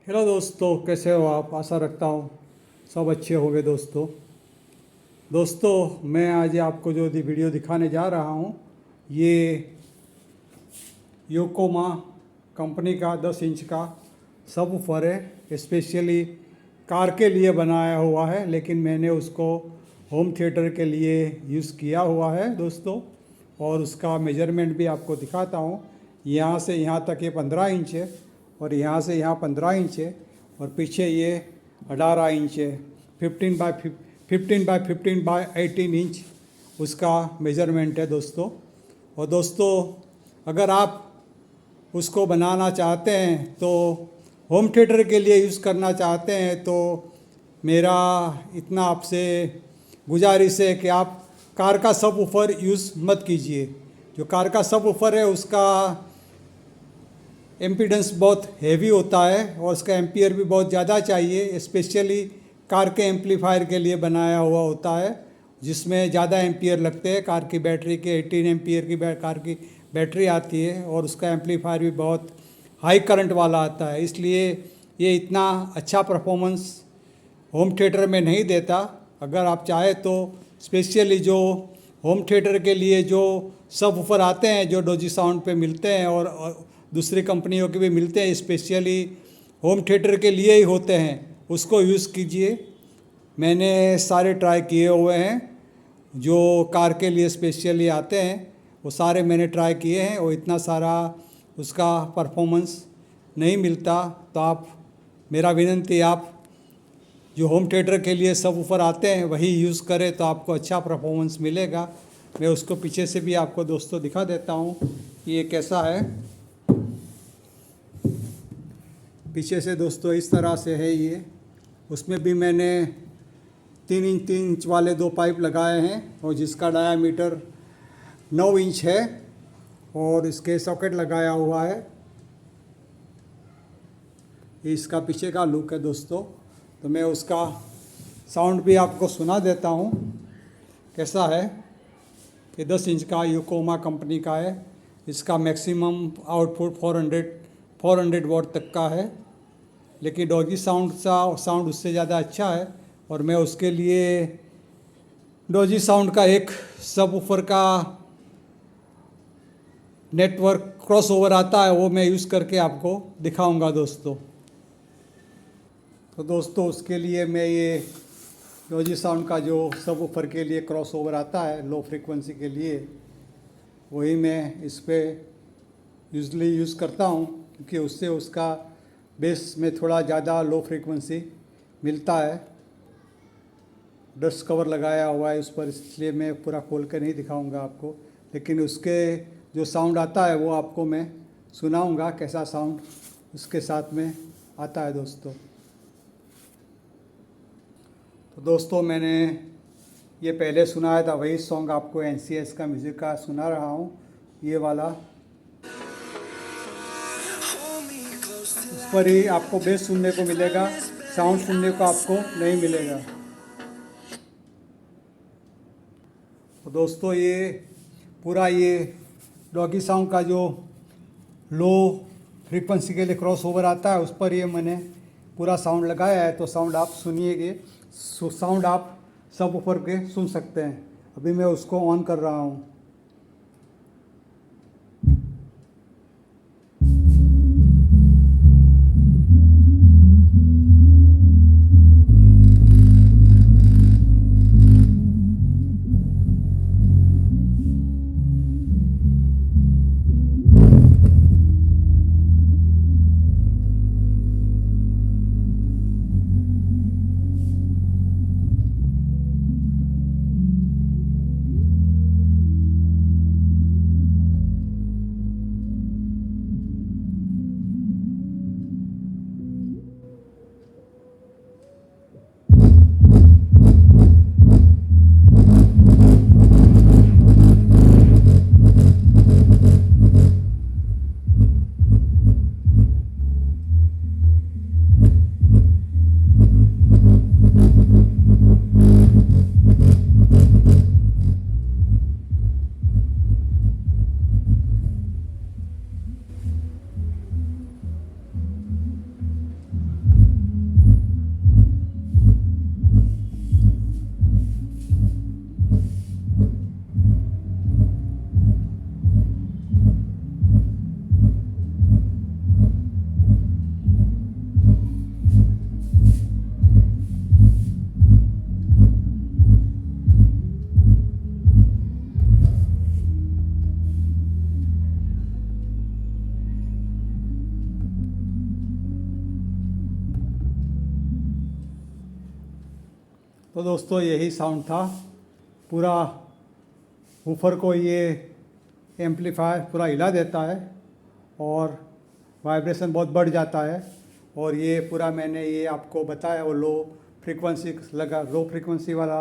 Hello दोस्तों, कैसे हो आप? आशा रखता हूँ सब अच्छे होंगे। दोस्तों मैं आज आपको जो वीडियो दिखाने जा रहा हूँ, ये योकोमा कंपनी का 10 इंच का सबवूफर है। स्पेशली कार के लिए बनाया हुआ है, लेकिन मैंने उसको होम थिएटर के लिए यूज़ किया हुआ है दोस्तों। और उसका मेजरमेंट भी आपको दिखाता हूँ। यहाँ से यहाँ तक ये 15 इंच है, और यहाँ से यहाँ 15 इंच है, और पीछे ये 18 इंच है। 15 बाय 18 इंच उसका मेजरमेंट है दोस्तों। और दोस्तों, अगर आप उसको बनाना चाहते हैं, तो होम थिएटर के लिए यूज़ करना चाहते हैं, तो मेरा इतना आपसे गुजारिश है कि आप कार का सबवूफर यूज़ मत कीजिए। जो कार का सबवूफर है उसका एम्पीडेंस बहुत हेवी होता है, और उसका एम्पियर भी बहुत ज़्यादा चाहिए। स्पेशली कार के एम्पलीफायर के लिए बनाया हुआ होता है, जिसमें ज़्यादा एम्पियर लगते हैं। कार की बैटरी के 18 एम्पियर की कार की बैटरी आती है, और उसका एम्पलीफायर भी बहुत हाई करंट वाला आता है। इसलिए ये इतना अच्छा परफॉर्मेंस होम थिएटर में नहीं देता। अगर आप चाहे तो स्पेशली जो होम थिएटर के लिए जो सबवूफर आते हैं, जो डोजी साउंड पे मिलते हैं, और दूसरी कंपनियों के भी मिलते हैं, स्पेशली होम थिएटर के लिए ही होते हैं, उसको यूज़ कीजिए। मैंने सारे ट्राई किए हुए हैं। जो कार के लिए स्पेशली आते हैं वो सारे मैंने ट्राई किए हैं, और इतना सारा उसका परफॉर्मेंस नहीं मिलता। तो आप, मेरा विनंती, आप जो होम थिएटर के लिए सबवूफर आते हैं वही यूज़ करें, तो आपको अच्छा परफॉर्मेंस मिलेगा। मैं उसको पीछे से भी आपको दोस्तों दिखा देता हूँ कि ये कैसा है। पीछे से दोस्तों इस तरह से है ये। उसमें भी मैंने 3 इंच वाले 2 पाइप लगाए हैं, और जिसका डायामीटर 9 इंच है, और इसके सॉकेट लगाया हुआ है। ये इसका पीछे का लुक है दोस्तों। तो मैं उसका साउंड भी आपको सुना देता हूँ कैसा है। ये 10 इंच का योकोमा कंपनी का है। इसका मैक्सिमम आउटपुट 400 वॉट तक का है, लेकिन डॉगी साउंड उससे ज़्यादा अच्छा है। और मैं उसके लिए डॉगी साउंड का एक सबवूफर का नेटवर्क क्रॉसओवर आता है, वो मैं यूज़ करके आपको दिखाऊंगा दोस्तों। तो दोस्तों, उसके लिए मैं ये डॉजी साउंड का जो सबवूफर के लिए क्रॉसओवर आता है लो फ्रीक्वेंसी के लिए, वही मैं इस पर यूजली यूज़ करता हूँ, क्योंकि उससे उसका बेस में थोड़ा ज़्यादा लो फ्रीक्वेंसी मिलता है। डस्ट कवर लगाया हुआ है उस पर, इसलिए मैं पूरा खोल कर नहीं दिखाऊंगा आपको, लेकिन उसके जो साउंड आता है वो आपको मैं सुनाऊंगा कैसा साउंड उसके साथ में आता है दोस्तों। तो दोस्तों, मैंने ये पहले सुनाया था, वही सॉन्ग आपको NCS का म्यूज़िक का सुना रहा हूँ, ये वाला। उस पर ही आपको बेस सुनने को मिलेगा, साउंड सुनने को आपको नहीं मिलेगा। तो दोस्तों, ये पूरा ये डॉगी साउंड का जो लो फ्रीक्वेंसी के लिए क्रॉस ओवर आता है, उस पर ये मैंने पूरा साउंड लगाया है। तो साउंड आप सुनिएगे, साउंड आप सब ऊपर के सुन सकते हैं। अभी मैं उसको ऑन कर रहा हूँ। तो दोस्तों यही साउंड था। पूरा वूफर को ये एम्पलीफायर पूरा हिला देता है और वाइब्रेशन बहुत बढ़ जाता है। और ये पूरा मैंने ये आपको बताया, वो लो फ्रीक्वेंसी लगा, लो फ्रीक्वेंसी वाला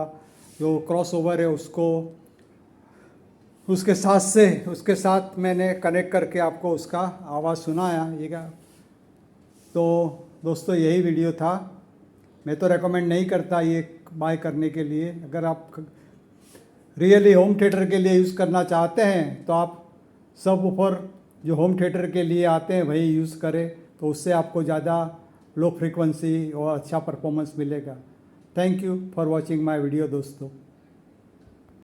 जो क्रॉस ओवर है उसको उसके साथ मैंने कनेक्ट करके आपको उसका आवाज़ सुनाया। ये क्या, तो दोस्तों यही वीडियो था। मैं तो रेकमेंड नहीं करता ये बाय करने के लिए। अगर आप रियली होम थिएटर के लिए यूज़ करना चाहते हैं तो आप सब ऊपर जो होम थिएटर के लिए आते हैं वही यूज़ करें, तो उससे आपको ज़्यादा लो फ्रीक्वेंसी और अच्छा परफॉर्मेंस मिलेगा। Thank you for watching my video दोस्तों।